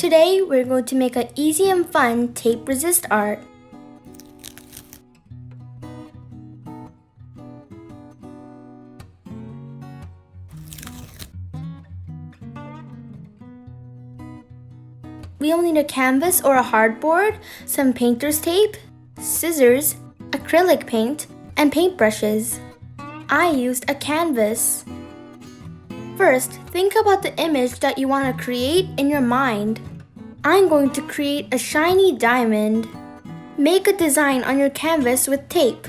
Today, we're going to make an easy and fun tape resist art. We will need a canvas or a hardboard, some painter's tape, scissors, acrylic paint, and paintbrushes. I used a canvas. First, think about the image that you want to create in your mind. I'm going to create a shiny diamond. Make a design on your canvas with tape.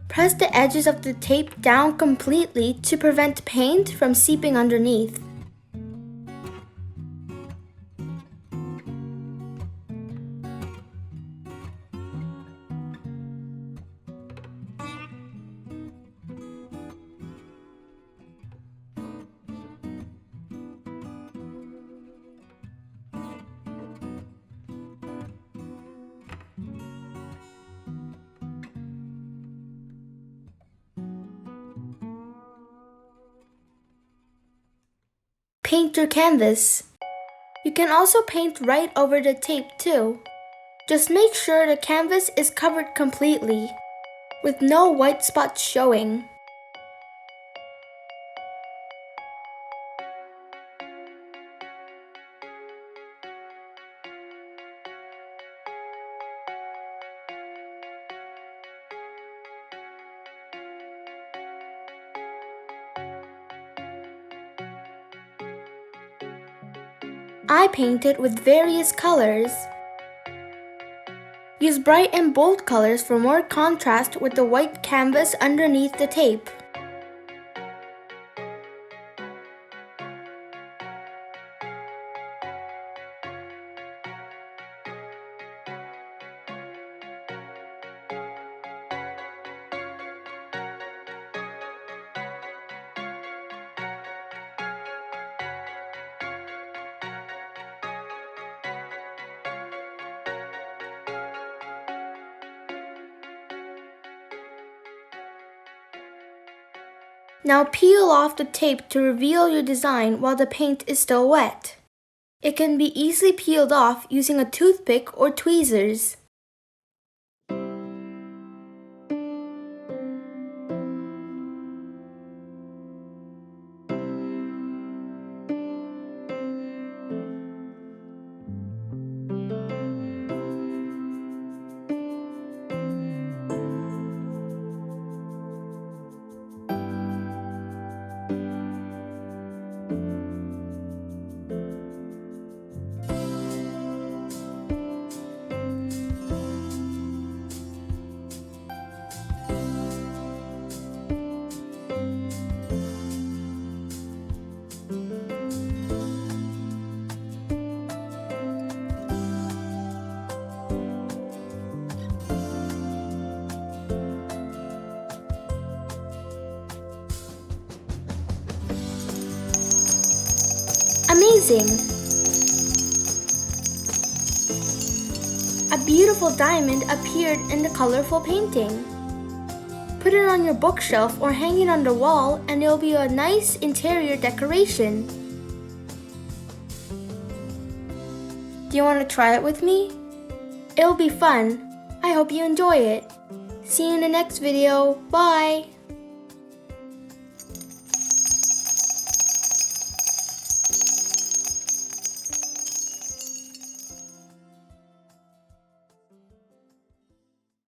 Press the edges of the tape down completely to prevent paint from seeping underneath. Paint your canvas. You can also paint right over the tape too. Just make sure the canvas is covered completely, with no white spots showing. I painted with various colors. Use bright and bold colors for more contrast with the white canvas underneath the tape. Now peel off the tape to reveal your design while the paint is still wet. It can be easily peeled off using a toothpick or tweezers. Amazing! A beautiful diamond appeared in the colorful painting. Put it on your bookshelf or hang it on the wall and it'll be a nice interior decoration. Do you want to try it with me? It'll be fun. I hope you enjoy it. See you in the next video. Bye!